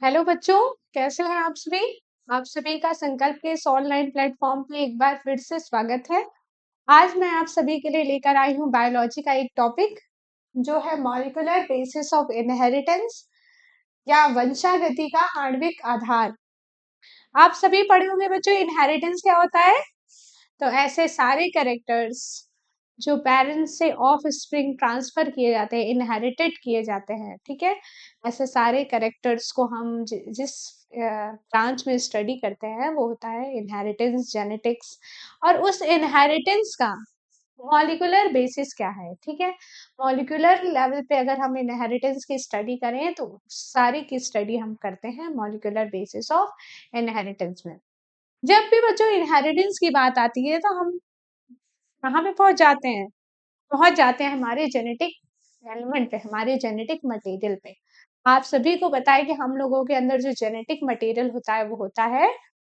Hello बच्चों, कैसे हैं आप सभी। आप सभी का संकल्प के इस ऑनलाइन प्लेटफॉर्म पे एक बार फिर से स्वागत है। आज मैं आप सभी के लिए लेकर आई हूँ बायोलॉजी का एक टॉपिक जो है मॉलिक्यूलर बेसिस ऑफ इनहेरिटेंस या वंशागति का आणविक आधार। आप सभी पढ़े होंगे बच्चों इनहेरिटेंस क्या होता है। तो ऐसे सारे कैरेक्टर्स जो पेरेंट्स से ऑफ स्प्रिंग ट्रांसफर किए जाते हैं, इनहेरिटेड किए जाते हैं, ठीक है। ऐसे सारे कैरेक्टर्स को हम जिस ब्रांच में स्टडी करते हैं वो होता है इनहेरिटेंस जेनेटिक्स। और उस इनहेरिटेंस का मॉलिक्यूलर बेसिस क्या है, ठीक है। मॉलिक्यूलर लेवल पे अगर हम इनहेरिटेंस की स्टडी करें तो सारी की स्टडी हम करते हैं मॉलिक्यूलर बेसिस ऑफ इनहेरिटेंस में। जब भी बच्चों इनहेरिटेंस की बात आती है तो हम कहाँ पे पहुंच जाते हैं हमारे जेनेटिक एलिमेंट पे, हमारे जेनेटिक मटेरियल पे। आप सभी को पता है कि हम लोगों के अंदर जो जेनेटिक मटेरियल होता है वो होता है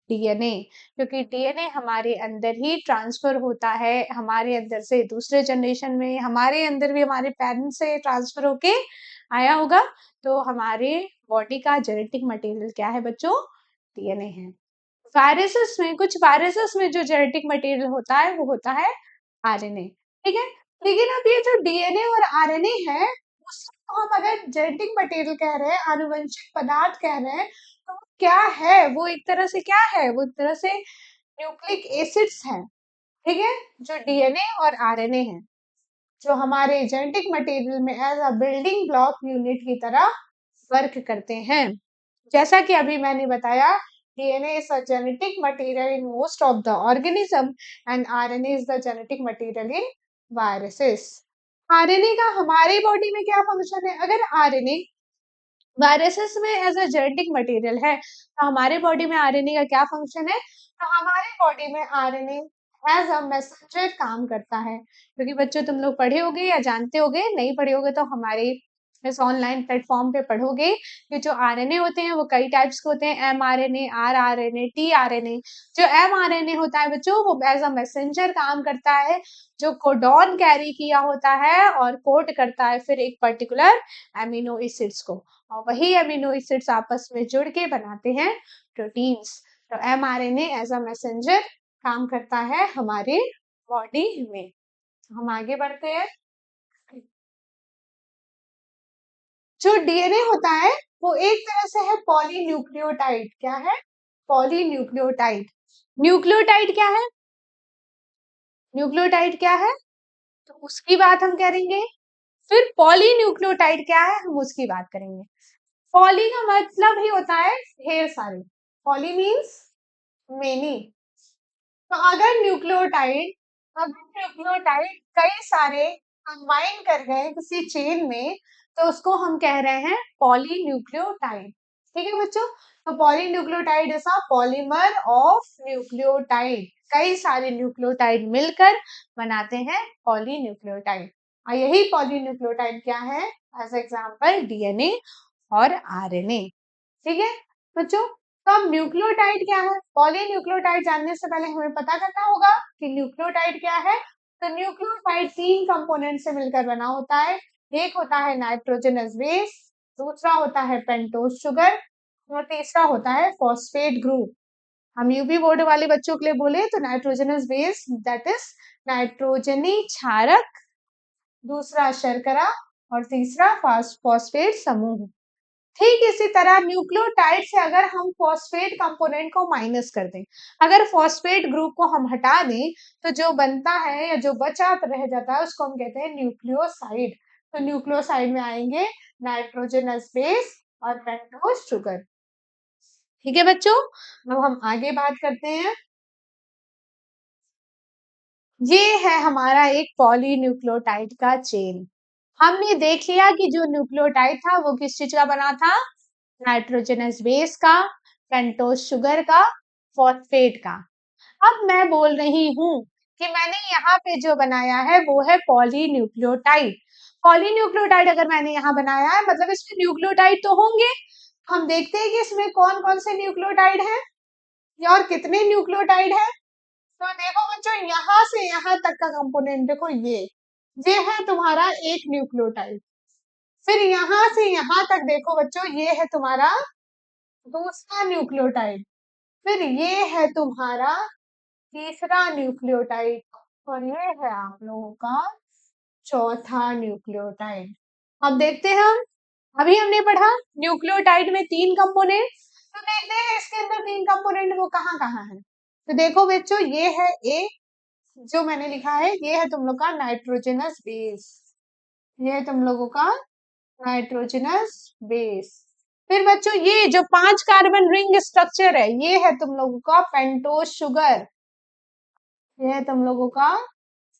डीएनए। क्योंकि डीएनए हमारे अंदर ही ट्रांसफर होता है, हमारे अंदर से दूसरे जनरेशन में, हमारे अंदर भी हमारे पेरेंट्स से ट्रांसफर होके आया होगा। तो हमारे बॉडी का जेनेटिक मटेरियल क्या है बच्चों, डीएनए है। वायरसेस में, कुछ वायरसेस में जो जेनेटिक मटेरियल होता है वो होता है आरएनए, ठीक है। लेकिन अब ये जो डीएनए और आरएनए है उसको हम अगर जेनेटिक मटेरियल कह रहे हैं, आनुवंशिक पदार्थ कह रहे हैं, तो वो क्या है, वो एक तरह से क्या है, वो एक तरह से न्यूक्लिक एसिड्स हैं, ठीक है। जो डीएनए और आरएनए है जो हमारे जेनेटिक मटेरियल में as a building block unit की तरह वर्क करते हैं। जैसा कि अभी मैंने बताया, DNA is a genetic material in most of the organism and RNA is the genetic material in viruses. RNA का हमारी बॉडी में क्या फंक्शन है। अगर RNA वायरसेस में एज अ जेनेटिक मटेरियल है तो हमारे बॉडी में आरएनए का क्या फंक्शन है। तो हमारे बॉडी में आरएनए एज अ मैसेंजर काम करता है। क्योंकि बच्चों तुम लोग पढ़े होगे या जानते होगे, नहीं पढ़े होगे तो हमारे इस ऑनलाइन प्लेटफॉर्म पे पढ़ोगे कि जो आरएनए होते हैं वो कई टाइप्स के होते हैं, एमआरएनए, आरआरएनए, टीआरएनए। जो एमआरएनए होता है बच्चों वो एज अ मैसेंजर काम करता है, जो कोडॉन कैरी किया होता है और कोड करता है फिर एक पर्टिकुलर एमिनो एसिड्स को, और वही अमीनो एसिड्स आपस में जुड़ के बनाते हैं प्रोटीन्स। तो एमआरएनए एज अ मैसेंजर काम करता है हमारे बॉडी में। हम आगे बढ़ते हैं। जो डीएनए होता है वो एक तरह से है पॉलीन्यूक्लियोटाइड। क्या है, पॉलीन्यूक्लियोटाइड। न्यूक्लियोटाइड क्या है, न्यूक्लियोटाइड क्या है, तो उसकी बात हम करेंगे। फिर पॉलीन्यूक्लियोटाइड क्या है हम उसकी बात करेंगे। पॉली का मतलब ही होता है ढेर सारे, पॉली मीन्स मेनी। तो अगर न्यूक्लियोटाइड कई सारे कंबाइन कर गए किसी चेन में तो उसको हम कह रहे हैं पॉलीन्यूक्लियोटाइड, ठीक है बच्चों। तो polynucleotide is a polymer of nucleotide. कई सारे न्यूक्लियोटाइड मिलकर बनाते हैं पॉलीन्यूक्लियोटाइड। और यही पॉलीन्यूक्लियोटाइड क्या है, एज एग्जांपल डीएनए और आरएनए, ठीक है बच्चों। तो अब न्यूक्लियोटाइड क्या है, पॉलीन्यूक्लियोटाइड जानने से पहले हमें पता करना होगा कि न्यूक्लियोटाइड क्या है। तो न्यूक्लियोटाइड तीन कंपोनेंट से मिलकर बना होता है। एक होता है नाइट्रोजनस बेस, दूसरा होता है पेंटोज शुगर और तीसरा होता है फॉस्फेट ग्रुप। हम यूपी बोर्ड वाले बच्चों के लिए बोले तो नाइट्रोजनस बेस दैट इज नाइट्रोजनी क्षारक, दूसरा शर्करा और तीसरा फॉस्फेट समूह। ठीक इसी तरह न्यूक्लियोटाइड से अगर हम फॉस्फेट कंपोनेंट को माइनस कर दें, अगर फॉस्फेट ग्रुप को हम हटा दें तो जो बनता है या जो बचा रह जाता है उसको हम कहते हैं न्यूक्लियोसाइड। तो न्यूक्लियोसाइड में आएंगे नाइट्रोजनस बेस और पेंटोज शुगर, ठीक है बच्चों। अब हम आगे बात करते हैं। ये है हमारा एक पॉलीन्यूक्लियोटाइड का चेन। हमने देख लिया कि जो न्यूक्लियोटाइड था वो किस चीज का बना था, नाइट्रोजनस बेस का, पेंटोज शुगर का, फॉस्फेट का। अब मैं बोल रही हूँ कि मैंने यहाँ पे जो बनाया है वो है पॉलीन्यूक्लियोटाइड। पॉलीन्यूक्लियोटाइड अगर मैंने यहाँ बनाया है मतलब इसमें न्यूक्लियोटाइड तो होंगे। हम देखते हैं कि इसमें कौन कौन से न्यूक्लियोटाइड है और कितने न्यूक्लियोटाइड है। तो देखो बच्चों यहाँ से यहाँ तक का कंपोनेंट देखो, ये है तुम्हारा एक न्यूक्लियोटाइड। फिर यहाँ से यहाँ तक देखो बच्चों ये है तुम्हारा दूसरा न्यूक्लियोटाइड, फिर ये है तुम्हारा तीसरा न्यूक्लियोटाइड और ये है आप लोगों का चौथा न्यूक्लियोटाइड। अब देखते हैं हम, अभी हमने पढ़ा न्यूक्लियोटाइड में 3 कंपोनेंट, तो देखते हैं इसके अंदर 3 कंपोनेंट वो कहाँ कहाँ है। तो देखो बच्चों, ये है ए, जो मैंने लिखा है ये है तुम लोग का नाइट्रोजनस बेस, ये है तुम लोगों का नाइट्रोजनस बेस। फिर बच्चों ये जो 5 कार्बन रिंग स्ट्रक्चर है ये है तुम लोगों का पेंटोज शुगर, ये है तुम लोगों का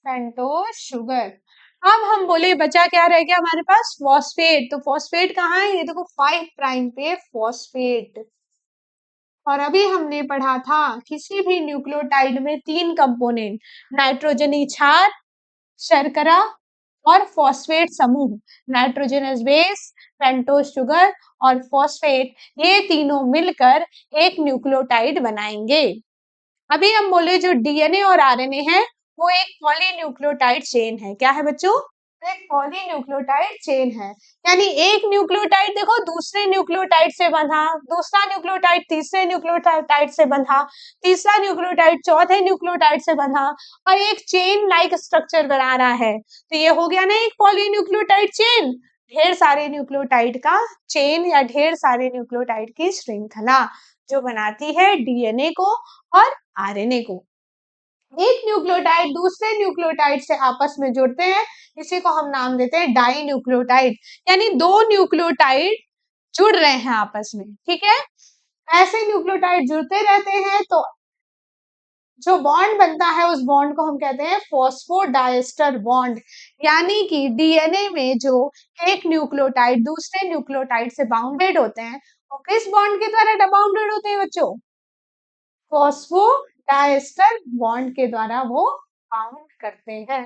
पेंटोज शुगर। अब हम बोले बचा क्या रह गया हमारे पास, फॉस्फेट। तो फॉस्फेट कहाँ है, ये देखो 5 प्राइम पे फॉस्फेट। और अभी हमने पढ़ा था किसी भी न्यूक्लियोटाइड में 3 कंपोनेंट, नाइट्रोजनी क्षार, शर्करा और फॉस्फेट समूह, नाइट्रोजनस बेस, पेंटोज शुगर और फॉस्फेट, ये तीनों मिलकर एक न्यूक्लियोटाइड बनाएंगे। अभी हम बोले जो डीएनए और आरएनए है वो एक पॉलीन्यूक्लियोटाइड चेन है। क्या है बच्चों, एक पॉलीन्यूक्लियोटाइड चेन है। यानी एक न्यूक्लियोटाइड देखो दूसरे न्यूक्लियोटाइड से बंधा, दूसरा न्यूक्लियोटाइड तीसरे न्यूक्लियोटाइड से बंधा, तीसरा न्यूक्लियोटाइड चौथे न्यूक्लियोटाइड से बंधा और एक चेन लाइक स्ट्रक्चर बना रहा है। तो ये हो गया ना एक पॉलीन्यूक्लियोटाइड चेन, ढेर सारे न्यूक्लियोटाइड का चेन या ढेर सारे न्यूक्लियोटाइड की श्रृंखला जो बनाती है डीएनए को और आरएनए को। एक न्यूक्लियोटाइड दूसरे न्यूक्लियोटाइड से आपस में जुड़ते हैं, इसी को हम नाम देते हैं डाई न्यूक्लियोटाइड, यानी 2 न्यूक्लियोटाइड जुड़ रहे हैं आपस में, ठीक है। ऐसे न्यूक्लियोटाइड जुड़ते रहते हैं तो जो बॉन्ड बनता है उस बॉन्ड को हम कहते हैं फॉस्फोडाइस्टर बॉन्ड। यानी कि डीएनए में जो एक न्यूक्लियोटाइड दूसरे न्यूक्लियोटाइड से बाउंडेड होते हैं वो किस बॉन्ड के द्वारा बाउंडेड होते हैं बच्चों, फॉस्फोडाइस्टर बॉन्ड के द्वारा वो बाउंड करते हैं।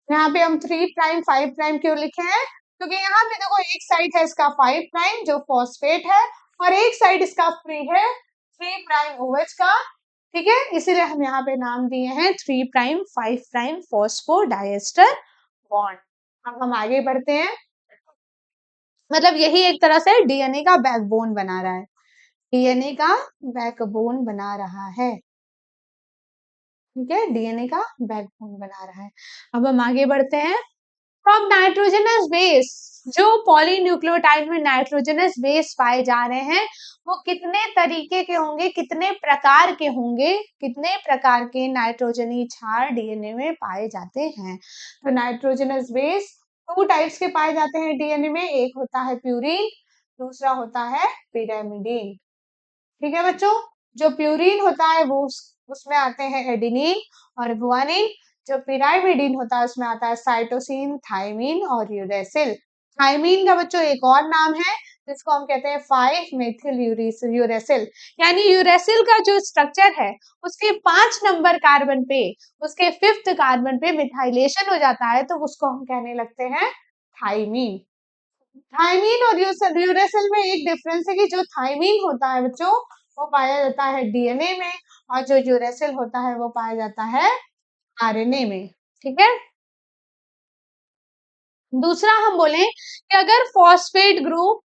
यहाँ पे हम 3 प्राइम 5 प्राइम क्यों लिखे हैं, क्योंकि यहाँ पे देखो एक साइड है इसका 5 प्राइम जो फॉस्फेट है और एक साइड इसका फ्री है 3 प्राइम ओएच का, ठीक है। इसीलिए हम यहाँ पे नाम दिए हैं 3 प्राइम 5 प्राइम फॉस्फोडाइस्टर बॉन्ड। अब हम आगे बढ़ते हैं, मतलब यही एक तरह से डीएनए का बैकबोन बना रहा है, डीएनए का बैकबोन बना रहा है, ठीक है, डीएनए का बैकबोन बना रहा है। अब हम आगे बढ़ते हैं, तो अब नाइट्रोजनस बेस, जो पॉलीन्यूक्लियोटाइड में नाइट्रोजनस बेस पाए जा रहे हैं वो कितने तरीके के होंगे, कितने प्रकार के होंगे, कितने प्रकार के नाइट्रोजनी क्षार डीएनए में पाए जाते हैं। तो नाइट्रोजनस बेस 2 टाइप्स के पाए जाते हैं डीएनए में, एक होता है प्यूरिन, दूसरा होता है पिरामिडिन, ठीक है बच्चों। जो प्यूरिन होता है वो उसमें आते हैं एडिनिन और गुआनिन, जो पिरामिडिन होता है उसमें आता है साइटोसिन, थायमिन और यूरेसिल। थायमिन का बच्चों एक और नाम है जिसको हम कहते हैं 5 मेथिल यूरेसिल। यानी यूरेसिल का जो स्ट्रक्चर है उसके 5 नंबर कार्बन पे, उसके 5th कार्बन पे मिथाइलेशन हो जाता है तो उसको हम कहने लगते हैं थायमीन। थायमीन और यूरेसिल में एक डिफरेंस है कि जो थायमीन होता है बच्चों वो पाया जाता है डीएनए में और जो यूरेसिल होता है वो पाया जाता है आरएनए में, ठीक है। दूसरा हम बोले कि अगर फॉस्फेट ग्रुप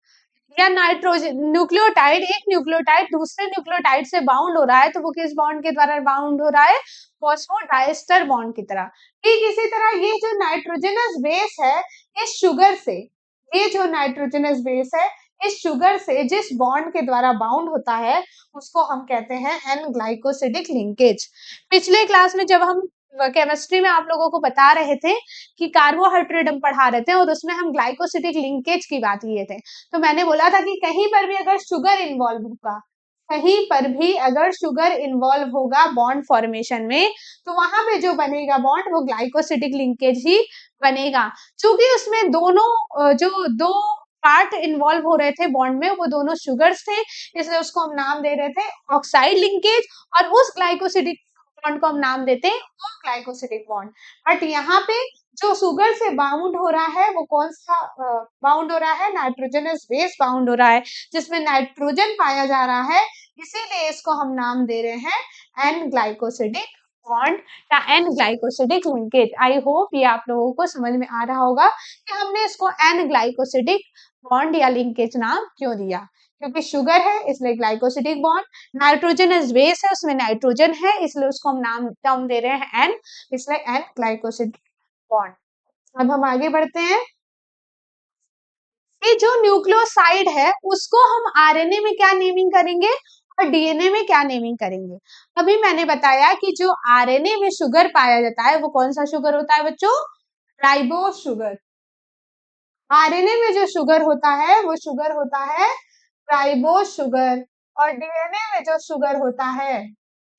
या नाइट्रोजन न्यूक्लियोटाइड, एक न्यूक्लियोटाइड दूसरे न्यूक्लियोटाइड से बाउंड हो रहा है तो वो किस बॉन्ड के द्वारा बाउंड हो रहा है, फॉस्फोडाइस्टर बॉन्ड की तरह। ठीक इसी तरह ये जो नाइट्रोजनस बेस है इस शुगर से, ये जो नाइट्रोजनस बेस है इस शुगर से जिस बॉन्ड के द्वारा बाउंड होता है उसको हम कहते हैं एन ग्लाइकोसिडिक लिंकेज। पिछले क्लास में जब हम केमिस्ट्री में आप लोगों को बता रहे थे कि कार्बोहाइड्रेट हम पढ़ा रहे थे और उसमें हम ग्लाइकोसिडिक लिंकेज की बात किए थे, तो मैंने बोला था कि कहीं पर भी अगर शुगर इन्वॉल्व होगा, कहीं पर भी अगर शुगर इन्वॉल्व होगा बॉन्ड फॉर्मेशन में तो वहां पे जो बनेगा बॉन्ड वो ग्लाइकोसिडिक लिंकेज ही बनेगा। चूंकि उसमें दोनों जो दो पार्ट इन्वॉल्व हो रहे थे बॉन्ड में वो दोनों शुगर्स थे, इसलिए उसको हम नाम दे रहे थे ऑक्साइड लिंकेज और उस ग्लाइकोसिडिक बॉन्ड को हम नाम देते हैं वो ग्लाइकोसिडिक बॉन्ड। बट यहाँ पे जो शुगर से बाउंड हो रहा है वो कौन सा बाउंड हो रहा है, नाइट्रोजनस बेस बाउंड हो रहा है जिसमें नाइट्रोजन पाया जा रहा है, इसीलिए इसको हम नाम दे रहे हैं एन ग्लाइकोसिडिक बॉन्ड या N glycosidic linkage. I hope ये आप लोगों को समझ में आ रहा होगा कि हमने इसको एन ग्लाइकोसिडिक बॉन्ड या लिंकेज नाम क्यों दिया? क्योंकि शुगर है इसलिए ग्लाइकोसिडिक बॉन्ड, नाइट्रोजनस बेस है उसमें नाइट्रोजन है इसलिए उसको हम नाम टर्म दे रहे हैं एन, इसलिए एन ग्लाइकोसिडिक बॉन्ड। अब हम आगे बढ़ते हैं। ये जो न्यूक्लियोसाइड है उसको हम आरएनए में क्या नेमिंग करेंगे और डीएनए में क्या नेमिंग करेंगे? अभी मैंने बताया कि जो आरएनए में शुगर पाया जाता है वो कौन सा शुगर होता है बच्चों? Ribose sugar. आरएनए में जो शुगर होता है वो शुगर होता है राइबोस शुगर, और डीएनए में जो शुगर होता है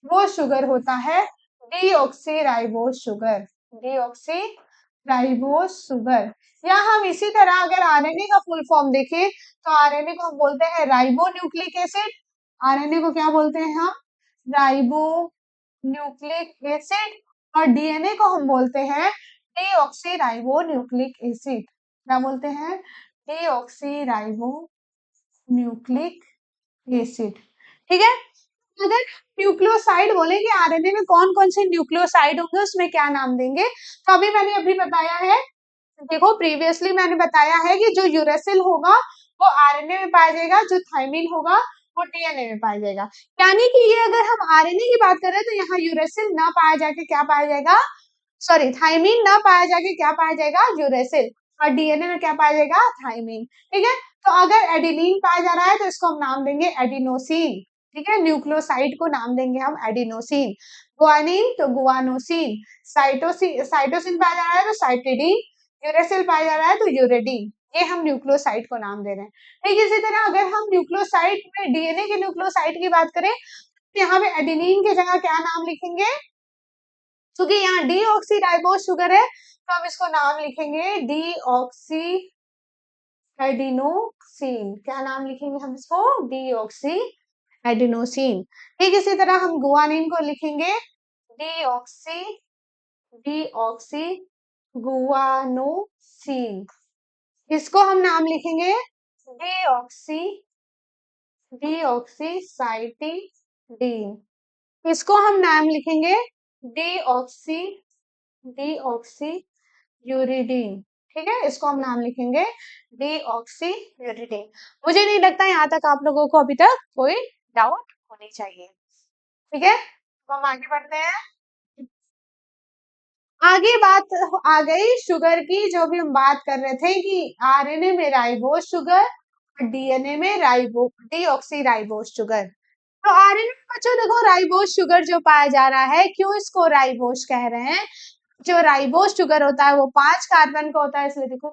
वो शुगर होता है deoxy ribose sugar, deoxy ribose sugar. या हम इसी तरह अगर आरएनए का फुल फॉर्म देखें तो आरएनए को हम बोलते हैं राइबो न्यूक्लिक एसिड। आरएनए को क्या बोलते हैं हम? Ribo nucleic acid. और डीएनए को हम बोलते हैं डीऑक्सी राइबो न्यूक्लिक एसिड। क्या बोलते हैं? Deoxy ribo nucleic acid. ठीक है। अगर न्यूक्लियोसाइड बोलेंगे आरएनए में कौन कौन से न्यूक्लियोसाइड होंगे उसमें क्या नाम देंगे? तो अभी मैंने अभी बताया है, देखो प्रीवियसली मैंने बताया है कि जो यूरेसिल होगा वो आरएनए में पाया जाएगा, जो थायमिन होगा वो डीएनए में पाया जाएगा। यानी कि ये अगर हम आरएनए की बात करें तो यहाँ यूरेसिल ना पाया जाके क्या पाया जाएगा? सॉरी, थायमिन ना पाया जाके क्या पाया जाएगा? यूरेसिल। और डीएनए में क्या पाया जाएगा? थायमिन। ठीक है। तो अगर एडिनिन पाया जा रहा है तो इसको हम नाम देंगे एडिनोसिन। ठीक है, न्यूक्लियोसाइड को नाम देंगे हम एडिनोसिन। गुआनिन तो गुआनोसिन, साइटोसिन, साइटोसिन पाया जा रहा है तो साइटिडीन, यूरेसिल पाया जा रहा है तो यूरेडिन। ये हम न्यूक्लियोसाइड को नाम दे रहे हैं। ठीक, इसी तरह अगर हम न्यूक्लियोसाइड में डीएनए के न्यूक्लियोसाइड की बात करें तो यहाँ पे एडिनिन की जगह क्या नाम लिखेंगे? क्योंकि यहाँ डीऑक्सी राइबोस शुगर है तो हम इसको नाम लिखेंगे डीऑक्सी एडिनोसिन। क्या नाम लिखेंगे हम इसको? Deoxy adenosine. ठीक, इसी तरह हम गुआनिन को लिखेंगे डीऑक्सी डीऑक्सी गुआनोसिन। इसको हम नाम लिखेंगे डीऑक्सी डीऑक्सीसाइटिडीन। इसको हम नाम लिखेंगे डीऑक्सी डीऑक्सी यूरिडीन। ठीक है, इसको हम नाम लिखेंगे डीऑक्सी यूरिडीन। मुझे नहीं लगता यहाँ तक आप लोगों को अभी तक कोई डाउट होनी चाहिए। ठीक है, तो हम आगे बढ़ते हैं। आगे बात आ गई शुगर की, जो भी हम बात कर रहे थे कि आरएनए में राइबोस शुगर और डीएनए में राइबो डीऑक्सी राइबोस शुगर। तो आरएनए में बच्चों देखो राइबोस शुगर जो पाया जा रहा है, क्यों इसको राइबोस कह रहे हैं? जो राइबोस शुगर होता है वो 5 कार्बन का होता है, इसलिए देखो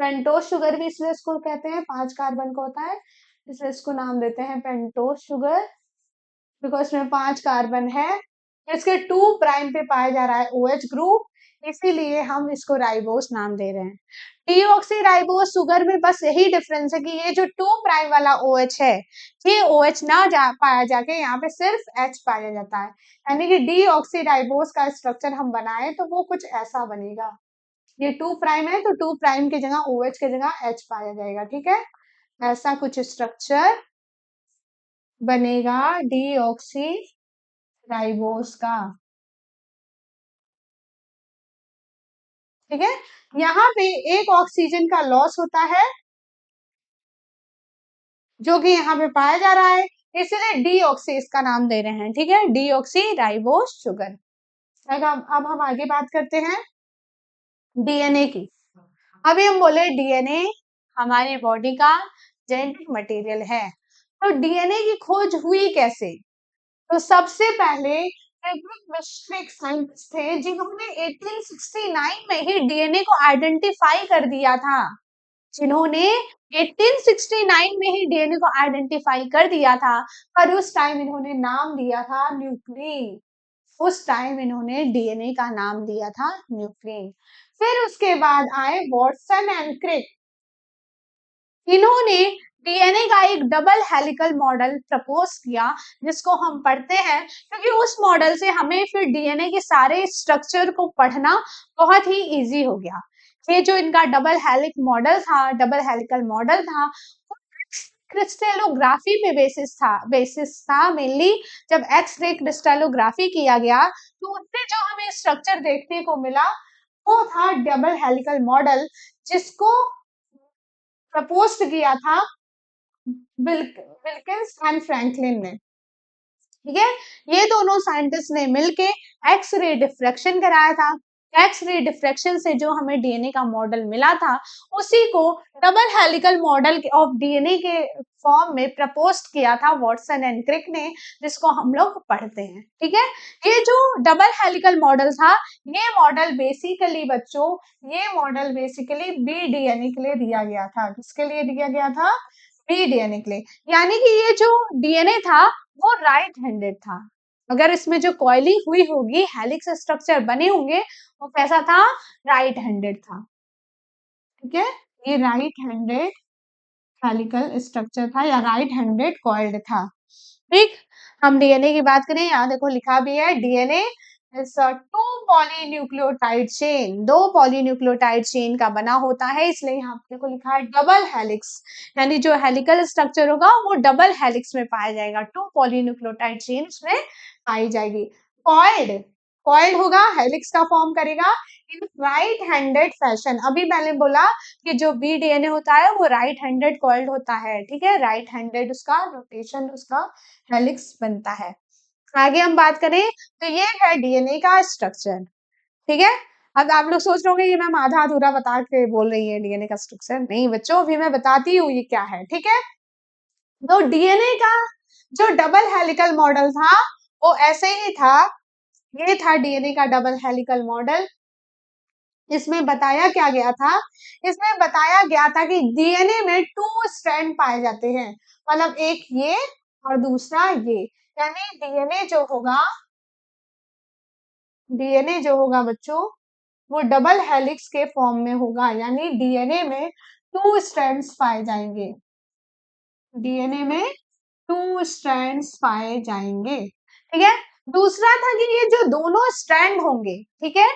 पेंटोस शुगर भी इसलिए इसको कहते हैं 5 कार्बन का होता है, इसलिए इसको नाम देते हैं पेंटोस शुगर, बिकॉज इसमें 5 कार्बन है। इसके 2 प्राइम पे पाया जा रहा है OH ग्रुप, इसीलिए हम इसको राइबोस नाम दे रहे हैं। डीऑक्सी राइबोस शुगर में बस यही डिफरेंस है कि ये जो 2 प्राइम वाला OH है, ये OH ना पाया जाके यहाँ पे सिर्फ H पाया जाता है। यानी कि डीऑक्सी राइबोस का स्ट्रक्चर हम बनाए तो वो कुछ ऐसा बनेगा। ये 2 प्राइम है तो 2 प्राइम की जगह OH की जगह H पाया जाएगा। ठीक है, ऐसा कुछ स्ट्रक्चर बनेगा डीऑक्सी राइबोस का। ठीक है, यहाँ पे एक ऑक्सीजन का लॉस होता है जो कि यहाँ पे पाया जा रहा है, इसलिए डीऑक्सी इसका नाम दे रहे हैं। ठीक है, डीऑक्सी राइबोस शुगर। अब हम आगे बात करते हैं डीएनए की। अभी हम बोले डीएनए हमारी बॉडी का जेनेटिक मटेरियल है, तो डीएनए की खोज हुई कैसे? तो सबसे पहले एक साइंटिस्ट थे जिन्होंने 1869 में ही डीएनए को आइडेंटिफाई कर दिया था, जिन्होंने 1869 में ही डीएनए को आइडेंटिफाई कर दिया था, पर उस टाइम इन्होंने नाम दिया था न्यूक्लिन। उस टाइम इन्होंने डीएनए का नाम दिया था न्यूक्लिन। फिर उसके बाद आए वॉटसन एंड क्रिक, इन्होंने डीएनए का एक डबल हेलिकल मॉडल प्रपोज किया, जिसको हम पढ़ते हैं क्योंकि उस मॉडल से हमें फिर डीएनए के सारे स्ट्रक्चर को पढ़ना बहुत ही इजी हो गया। ये जो इनका डबल हेलिक मॉडल था, डबल हेलिकल मॉडल था, क्रिस्टलोग्राफी पे बेसिस था मेनली। जब एक्सरे क्रिस्टलोग्राफी किया गया तो उससे जो हमें स्ट्रक्चर देखने को मिला वो था डबल हेलिकल मॉडल, जिसको प्रपोज किया था विल्किंस एंड फ्रैंकलिन ने। ठीक है, ये दोनों साइंटिस्ट ने मिलके एक्स रे डिफ्रैक्शन कराया था। एक्स रे डिफ्रैक्शन से जो हमें डीएनए का मॉडल मिला था, उसी को double helical model of DNA के फॉर्म में प्रपोज किया था वॉटसन एंड क्रिक ने, जिसको हम लोग पढ़ते हैं। ठीक है, ये जो डबल हेलिकल मॉडल था, ये मॉडल बेसिकली बच्चों, ये मॉडल बेसिकली बी डीएनए के लिए दिया गया था। किसके लिए दिया गया था? बी डीएनए के लिए। यानी कि ये जो डीएनए था वो राइट हैंडेड था। अगर इसमें जो कॉइलिंग हुई होगी, हेलिक्स स्ट्रक्चर बने होंगे, वो कैसा था? राइट हैंडेड था। ठीक है, ये राइट हैंडेड हेलिकल स्ट्रक्चर था या राइट हैंडेड कॉइल्ड था। ठीक, हम डीएनए की बात करें, यहाँ देखो लिखा भी है डीएनए टू पॉलीन्यूक्लियोटाइड चेन, दो पॉलीन्यूक्लियोटाइड चेन का बना होता है, इसलिए यहाँ देखो लिखा है डबल हेलिक्स, यानी जो हेलिकल स्ट्रक्चर होगा वो डबल हेलिक्स में पाया जाएगा, टू पॉलीन्यूक्लियोटाइड चेन उसमें पाई जाएगी। कॉइल्ड, कॉइल्ड होगा, हेलिक्स का फॉर्म करेगा इन राइट हैंडेड फैशन। अभी मैंने बोला कि जो बी डीएनए होता है वो राइट हैंडेड कॉइल्ड होता है। ठीक है, राइट हैंडेड उसका रोटेशन, उसका हेलिक्स बनता है। आगे हम बात करें तो ये है डीएनए का स्ट्रक्चर। ठीक है, अब आप लोग सोच रहे होंगे ये मैम आधा अधूरा बता के बोल रही है डीएनए का स्ट्रक्चर। नहीं बच्चों, अभी मैं बताती हूँ ये क्या है। ठीक है, तो डीएनए का जो डबल हेलिकल मॉडल था वो ऐसे ही था। ये था डीएनए का डबल हेलिकल मॉडल। इसमें बताया क्या गया था? इसमें बताया गया था कि डीएनए में टू स्ट्रैंड पाए जाते हैं, मतलब एक ये और दूसरा ये, यानी डीएनए जो होगा बच्चों, वो डबल हेलिक्स के फॉर्म में होगा, यानी डीएनए में टू स्ट्रैंड्स पाए जाएंगे। डीएनए में टू स्ट्रैंड्स पाए जाएंगे। ठीक है, दूसरा था कि ये जो दोनों स्ट्रैंड होंगे, ठीक है,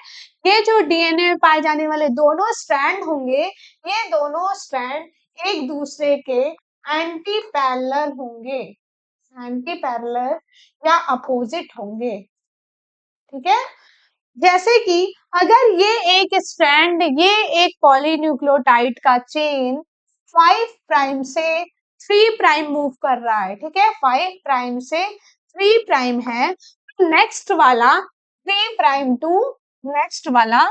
ये जो डीएनए में पाए जाने वाले दोनों स्ट्रैंड होंगे, ये दोनों स्ट्रैंड एक दूसरे के एंटी पैरेलल होंगे, एंटी पैरेलल या अपोजिट होंगे। ठीक है, जैसे कि अगर ये एक स्ट्रैंड, ये एक पॉलीन्यूक्लियोटाइड का चेन 5 प्राइम से 3 प्राइम मूव कर रहा है, ठीक है, 5 प्राइम से 3 प्राइम है, तो नेक्स्ट वाला 3 प्राइम टू, नेक्स्ट वाला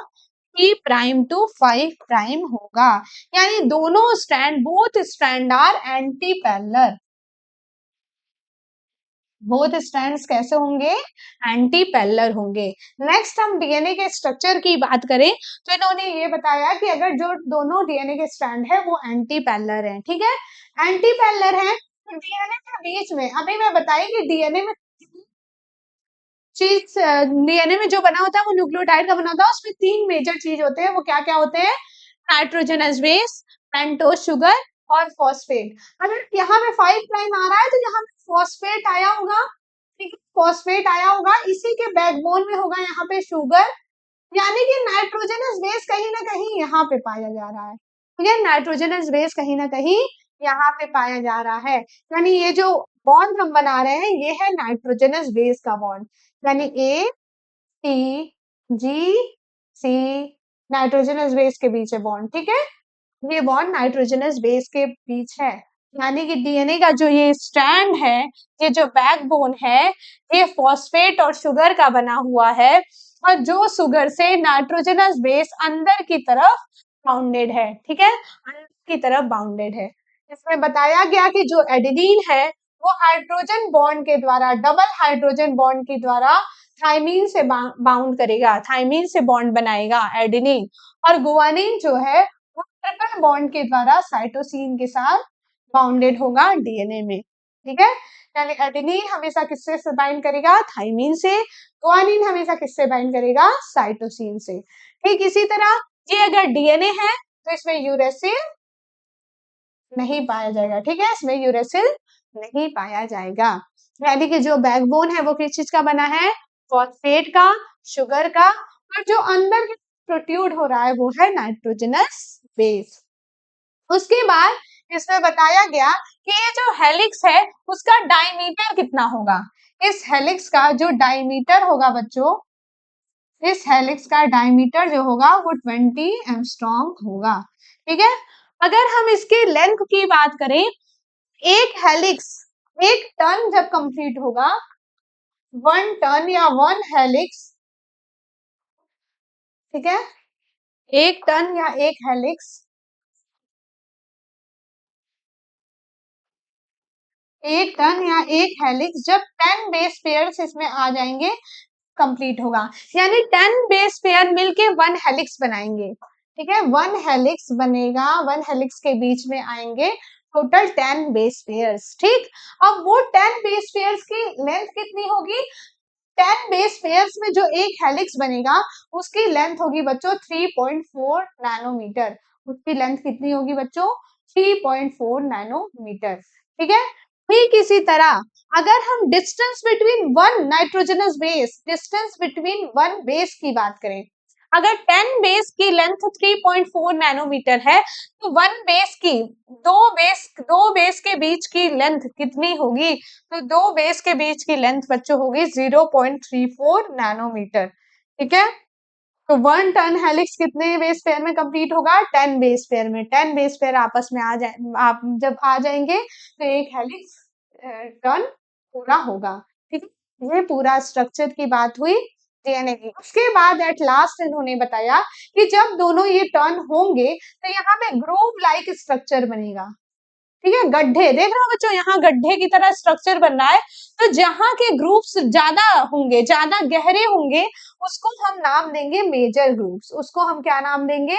3 प्राइम टू 5 प्राइम होगा, यानी दोनों strand, both strand are anti parallel. Both strands कैसे होंगे? एंटी पैरेलल होंगे। नेक्स्ट हम डीएनए के स्ट्रक्चर की बात करें तो इन्होंने ये बताया कि अगर जो दोनों डीएनए के स्ट्रैंड है वो एंटी पैरेलल है। ठीक है, एंटी पैरेलल है तो डीएनए के बीच में, अभी मैं बताई कि डीएनए में चीज, डीएनए में जो बना होता है वो न्यूक्लियोटाइड का बना होता है, उसमें 3 मेजर चीज होते हैं। वो क्या क्या होते हैं? नाइट्रोजनस बेस, पेंटोज शुगर और फॉस्फेट। अगर यहाँ पे 5 प्राइम आ रहा है तो यहाँ पे फॉस्फेट आया होगा। ठीक है, फॉस्फेट आया होगा, इसी के बैकबोन में होगा यहाँ पे शुगर, यानी कि नाइट्रोजनस बेस कहीं ना कहीं यहाँ पे पाया जा रहा है। ठीक है, नाइट्रोजनस बेस कहीं ना कहीं यहाँ पे पाया जा रहा है, यानी ये जो बॉन्ड हम बना रहे हैं ये है नाइट्रोजनस बेस का बॉन्ड, यानी A T G C, nitrogenous base के बीच है बॉन्ड। ठीक है, ये बॉन्ड नाइट्रोजनस बेस के बीच है, यानी कि डीएनए का जो ये स्ट्रैंड है, ये जो बैकबोन है, ये फॉस्फेट और शुगर का बना हुआ है, और जो शुगर से नाइट्रोजनस बेस अंदर की तरफ बाउंडेड है। ठीक है, अंदर की तरफ बाउंडेड है। इसमें बताया गया कि जो एडेनिन है वो हाइड्रोजन बॉन्ड के द्वारा, डबल हाइड्रोजन बॉन्ड के द्वारा थाइमीन से बाउंड करेगा, थाइमीन से बॉन्ड बनाएगा एडेनिन, और गुआनिन जो है वो ट्रिपल बॉन्ड के द्वारा साइटोसिन के साथ बाउंडेड होगा डीएनए में। ठीक है, यानी एडेनिन हमेशा किससे बाइंड करेगा? थाइमीन से। गुआनिन हमेशा किससे बाइंड करेगा? साइटोसिन से। ठीक इसी तरह ये अगर डीएनए है तो इसमें यूरेसिल नहीं पाया जाएगा। ठीक है, इसमें यूरेसिल नहीं पाया जाएगा, यानी कि जो बैकबोन है वो किस चीज का बना है? फॉस्फेट का, शुगर का, और जो अंदर प्रोट्यूड हो रहा है वो है नाइट्रोजनस बेस। उसके बाद इसमें बताया गया कि ये जो हेलिक्स है उसका डायमीटर कितना होगा। इस हेलिक्स का जो डायमीटर होगा बच्चों, इस हेलिक्स का डायमीटर जो होगा वो 20 एंगस्ट्रॉम होगा। ठीक है, अगर हम इसके लेंथ की बात करें, एक हेलिक्स, एक टर्न जब कंप्लीट होगा, 1 टर्न या 1 हेलिक्स, ठीक है, एक टर्न या एक हेलिक्स, एक टर्न या एक हेलिक्स जब 10 बेस पेयर्स इसमें आ जाएंगे कंप्लीट होगा, यानी 10 बेस पेयर मिलके 1 हेलिक्स बनाएंगे। ठीक है, 1 हेलिक्स बनेगा, 1 हेलिक्स के बीच में आएंगे टोटल 10 बेस पेयर्स। ठीक, अब वो 10 बेस पेयर्स की लेंथ कितनी होगी? 10 बेस पेयर्स में जो एक हेलिक्स बनेगा उसकी लेंथ होगी बच्चों 3.4 नैनोमीटर। उसकी लेंथ कितनी होगी बच्चों? 3.4 नैनोमीटर। ठीक है, ठीक इसी तरह अगर हम distance between one nitrogenous base, distance between one base की बात करें, अगर 10 बेस की लेंथ 3.4 नैनोमीटर है तो वन बेस की, दो बेस के बीच की लेंथ कितनी होगी? तो दो बेस के बीच की लेंथ बच्चों होगी 0.34 नैनोमीटर। ठीक है, तो 1 टर्न हेलिक्स कितने बेस पेयर में कंप्लीट होगा? 10 बेस पेयर में। 10 बेस पेयर आपस में आ जाए, आप जब आ जाएंगे तो एक हेलिक्स टर्न पूरा होगा। ठीक है, ये पूरा स्ट्रक्चर की बात हुई डीएनए की। उसके बाद एट लास्ट इन्होंने बताया कि जब दोनों ये टर्न होंगे तो यहाँ पे ग्रूव लाइक स्ट्रक्चर बनेगा। ठीक है, गड्ढे देख रहे हो बच्चों, यहाँ गड्ढे की तरह स्ट्रक्चर बन रहा है। तो जहां के ग्रुप्स ज्यादा होंगे, ज्यादा गहरे होंगे, उसको हम नाम देंगे मेजर ग्रुप्स। उसको हम क्या नाम देंगे?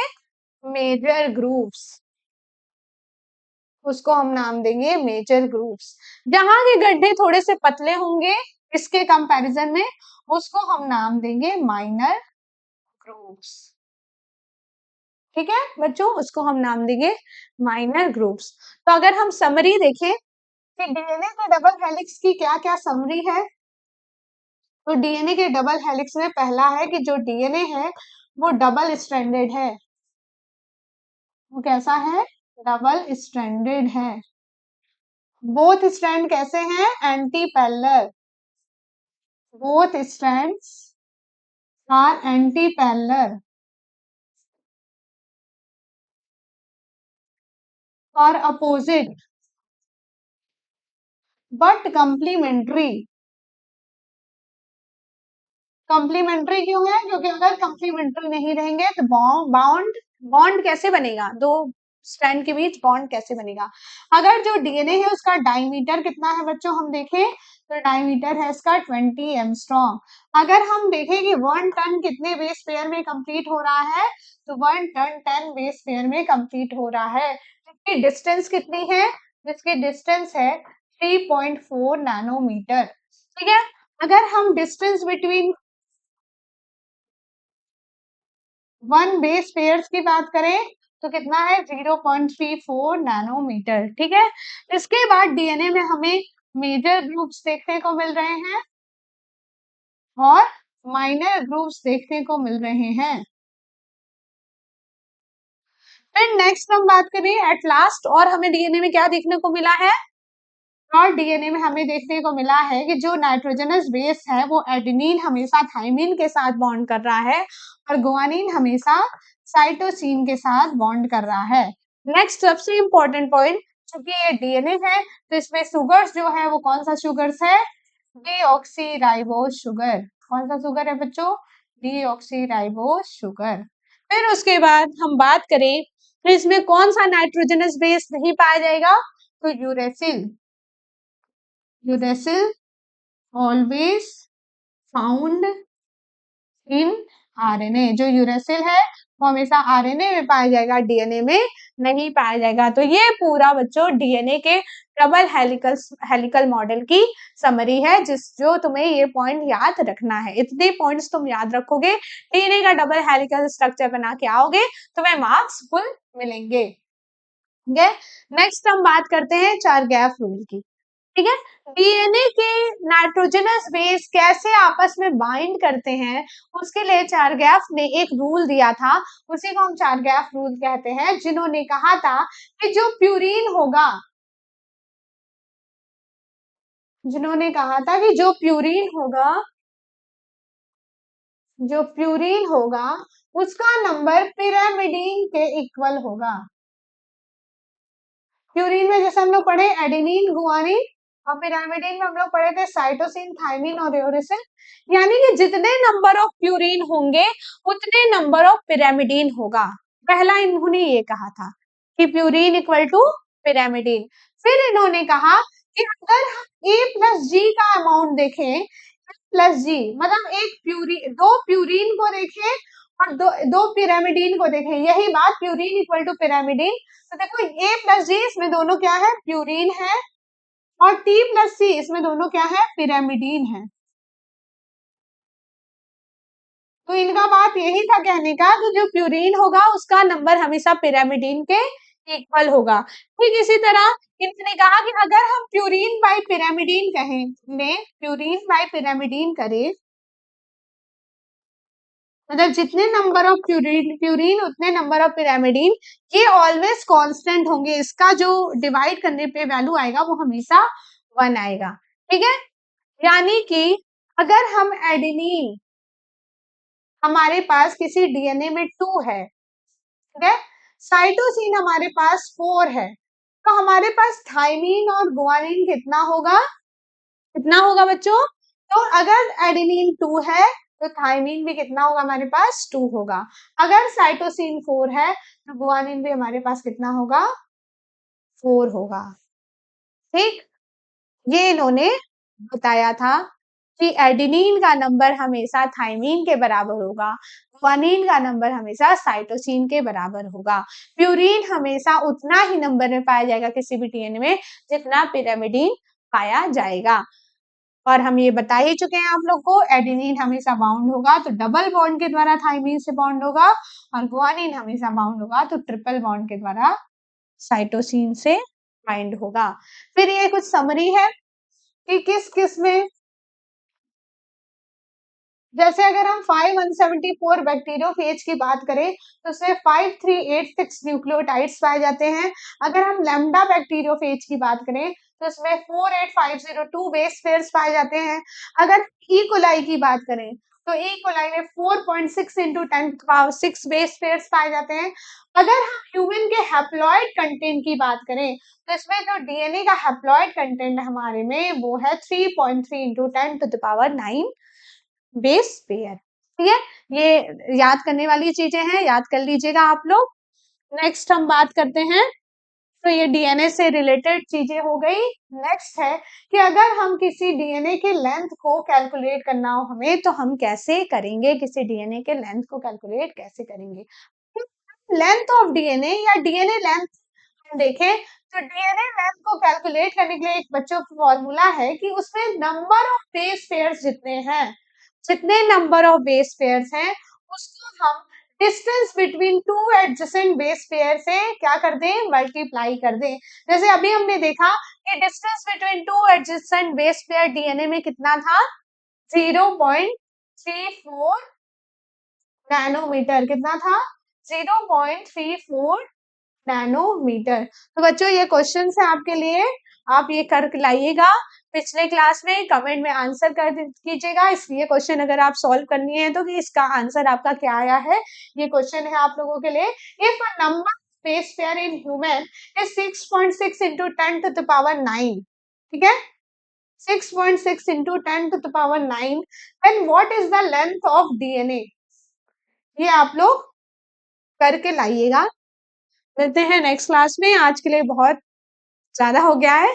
Major groups. उसको हम नाम देंगे मेजर ग्रुप्स। जहां के गड्ढे थोड़े से पतले होंगे इसके कंपैरिजन में, उसको हम नाम देंगे माइनर ग्रुप्स। ठीक है बच्चों, उसको हम नाम देंगे माइनर ग्रुप्स। तो अगर हम समरी देखें कि डीएनए के डबल हेलिक्स की क्या क्या समरी है, तो डीएनए के डबल हेलिक्स में पहला है कि जो डीएनए है वो डबल स्ट्रैंडेड है। वो कैसा है? डबल स्ट्रैंडेड है। बोथ स्ट्रैंड कैसे हैं? Anti parallel. Both strands are anti parallel और अपोजिट बट कंप्लीमेंट्री। कॉम्प्लीमेंट्री क्यों है? क्योंकि अगर कॉम्प्लीमेंट्री नहीं रहेंगे तो बॉन्ड बॉन्ड कैसे बनेगा? दो स्ट्रैंड के बीच बॉन्ड कैसे बनेगा? अगर जो डीएनए है उसका डायमीटर कितना है बच्चों, हम देखें तो डायमीटर है इसका 20 एंगस्ट्रॉम। अगर हम देखें कि 1 टन कितने बेस पेयर में कंप्लीट हो रहा है, तो 1 टन 10 बेस पेयर में कंप्लीट हो रहा है। इसकी डिस्टेंस कितनी है? इसकी डिस्टेंस है 3.4 नैनोमीटर। ठीक है, अगर हम distance between one base pairs की बात करें तो कितना है? 0.34 नैनोमीटर। ठीक है, इसके बाद डीएनए में हमें मेजर ग्रुप्स देखने को मिल रहे हैं और माइनर ग्रुप्स देखने को मिल रहे हैं। फिर नेक्स्ट हम बात करें एट लास्ट, और हमें डीएनए में क्या देखने को मिला है? और डीएनए में हमें देखने को मिला है कि जो नाइट्रोजनस बेस है वो एडेनिन हमेशा थाइमिन के साथ बॉन्ड कर रहा है और गुआनिन हमेशा साइटोसिन के साथ बॉन्ड कर रहा है। नेक्स्ट सबसे इंपॉर्टेंट पॉइंट, क्योंकि ये डीएनए है तो इसमें शुगर्स जो है वो कौन सा शुगर्स है? Deoxyribose sugar. कौन सा शुगर है बच्चों? Deoxyribose sugar. फिर उसके बाद हम बात करें तो इसमें कौन सा नाइट्रोजनस बेस नहीं पाया जाएगा? तो uracil. Uracil always found in RNA. जो यूरेसिल है वो हमेशा आरएनए में पाया जाएगा, डीएनए में नहीं पाया जाएगा। तो ये पूरा बच्चों डीएनए के डबल हेलिकल मॉडल की समरी है, जो तुम्हें ये पॉइंट याद रखना है। इतने पॉइंट्स तुम याद रखोगे, डीएनए का डबल हेलिकल स्ट्रक्चर बना के आओगे, तुम्हें मार्क्स फुल मिलेंगे। ठीक है, नेक्स्ट हम बात करते हैं चार गैप रूल की। ठीक है, डीएनए के नाइट्रोजनस बेस कैसे आपस में बाइंड करते हैं, उसके लिए चारगैफ ने एक रूल दिया था, उसी को हम चारगैफ रूल कहते हैं। जिन्होंने कहा था कि जो प्यूरिन होगा, जिन्होंने कहा था कि जो प्यूरिन होगा जो प्यूरीन होगा उसका नंबर पिरामिडीन के इक्वल होगा। प्यूरीन में जैसे हम लोग पढ़े एडेनिन, गुआनिन, और पिरामिडीन में हम लोग पढ़े थे साइटोसिन, थायमिन और यूरेसिल। यानी कि जितने नंबर ऑफ प्यूरीन होंगे उतने नंबर ऑफ पिरामिडीन होगा। पहला इन्होंने ये कहा था कि प्यूरीन इक्वल टू पिरामिडीन। फिर इन्होंने कहा कि अगर हम ए प्लस जी का अमाउंट देखें, प्लस जी मतलब दो प्यूरीन को देखें और दो पिरामिडीन को देखें, यही बात प्यूरीन इक्वल टू पिरामिडीन। तो देखो ए प्लस जी इसमें दोनों क्या है, प्यूरीन है, और टी प्लस सी इसमें दोनों क्या है, पिरामिडीन है। तो इनका बात यही था कहने का कि जो प्यूरीन होगा उसका नंबर हमेशा पिरामिडीन के इक्वल होगा। ठीक इसी तरह इन्होंने कहा कि अगर हम प्यूरीन बाई पिरामिडीन कहें, प्यूरीन बाई पिरामिडीन करें, मतलब जितने नंबर ऑफ प्यूरीन उतने नंबर ऑफ पिरामिडीन, ये ऑलवेज कांस्टेंट होंगे। इसका जो डिवाइड करने पे वैल्यू आएगा वो हमेशा 1 आएगा। ठीक है, यानी कि अगर हम एडेनिन, हमारे पास किसी डीएनए में 2 है, ठीक है, साइटोसिन हमारे पास 4 है, तो हमारे पास थाइमिन और गुआनिन कितना होगा, कितना होगा बच्चों? तो अगर एडेनिन 2 है तो थाइमिन भी कितना होगा, हमारे पास 2 होगा। अगर साइटोसिन 4 है तो गुआनिन भी हमारे पास कितना होगा, 4 होगा। ठीक, ये इन्होंने बताया था कि एडेनिन का नंबर हमेशा थाइमिन के बराबर होगा, गुआनिन का नंबर हमेशा साइटोसिन के बराबर होगा। प्यूरीन हमेशा उतना ही नंबर में पाया जाएगा किसी भी डीएनए में जितना पिरामिडीन पाया जाएगा। और हम ये बता ही चुके हैं आप लोग को, एडेनिन हमेशा बाउंड होगा तो डबल बॉन्ड के द्वारा थाइमिन से बॉन्ड होगा, और गुआनिन हमेशा बाउंड होगा तो ट्रिपल बॉन्ड के द्वारा साइटोसिन से बाइंड होगा। फिर ये कुछ समरी है कि किस किस में, जैसे अगर हम 5174 बैक्टीरियोफेज की बात करें तो उसमें 5386 न्यूक्लियोटाइड्स पाए जाते हैं। अगर हम लैम्डा बैक्टीरियोफेज की बात करें तो उसमें 48502 बेस पेयर्स पाए जाते हैं। अगर ई कोलाई की बात करें तो ई कोलाई में 4.6 इंटू 10⁶ बेस पेयर्स पाए जाते हैं। अगर हम ह्यूमन के हैप्लॉइड कंटेंट की बात करें तो इसमें जो डीएनए का हैप्लॉइड कंटेंट हमारे में वो है 3.3 इंटू 10⁹ बेस पेयर। ठीक है, ये याद करने वाली चीजें हैं, याद कर लीजिएगा आप लोग। नेक्स्ट हम बात करते हैं, तो ये डीएनए से रिलेटेड चीजें हो गई। नेक्स्ट है कि अगर हम किसी डीएनए के लेंथ को कैलकुलेट करना हो हमें, तो हम कैसे करेंगे, किसी डीएनए के लेंथ को कैलकुलेट कैसे करेंगे। लेंथ ऑफ डीएनए या डीएनए लेंथ हम देखें तो डीएनए लेंथ को कैलकुलेट करने के लिए एक बच्चों का फॉर्मूला है कि उसमें नंबर ऑफ बेस पेयर्स जितने हैं, जितने नंबर ऑफ बेस पेयर्स हैं उसको हम distance between two adjacent base pair से क्या कर दें, मल्टीप्लाई कर दें। जैसे अभी हमने देखा कि distance between two adjacent base pair DNA में कितना था, 0.34 नैनोमीटर। कितना था, 0.34 नैनोमीटर। तो बच्चों ये क्वेश्चन है आपके लिए, आप ये कर लाइएगा। पिछले क्लास में कमेंट में आंसर कर कीजिएगा, इसलिए क्वेश्चन अगर आप सॉल्व करनी है तो कि इसका आंसर आपका क्या आया है, ये क्वेश्चन है आप लोगों के लिए। If a number base pair in human is 6.6 into 10⁹ ठीक है, 6.6 into 10⁹, then what is the length of DNA? ये आप लोग करके लाइएगा। मिलते हैं नेक्स्ट क्लास में, आज के लिए बहुत ज्यादा हो गया है,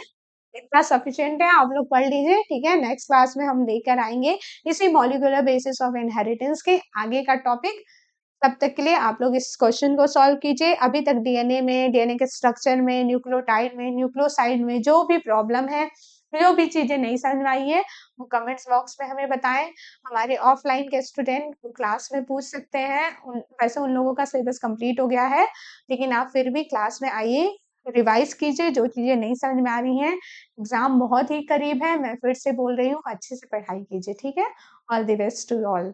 इतना सफिशिएंट है, आप लोग पढ़ लीजिए। ठीक है, नेक्स्ट क्लास में हम लेकर आएंगे इसी मॉलिक्यूलर बेसिस ऑफ इनहेरिटेंस के आगे का टॉपिक। तब तक के लिए आप लोग इस क्वेश्चन को सॉल्व कीजिए। अभी तक डीएनए में, डीएनए के स्ट्रक्चर में, न्यूक्लियोटाइड में, न्यूक्लियोसाइड में जो भी प्रॉब्लम है, जो भी चीजें नहीं समझ में आई है, वो कमेंट्स बॉक्स में हमें बताएं। हमारे ऑफलाइन के स्टूडेंट क्लास में पूछ सकते हैं, वैसे उन लोगों का सिलेबस कंप्लीट हो गया है, लेकिन आप फिर भी क्लास में आइए, रिवाइज कीजिए जो चीजें नहीं समझ में आ रही हैं। एग्जाम बहुत ही करीब है, मैं फिर से बोल रही हूँ, अच्छे से पढ़ाई कीजिए। ठीक है, all the best to all.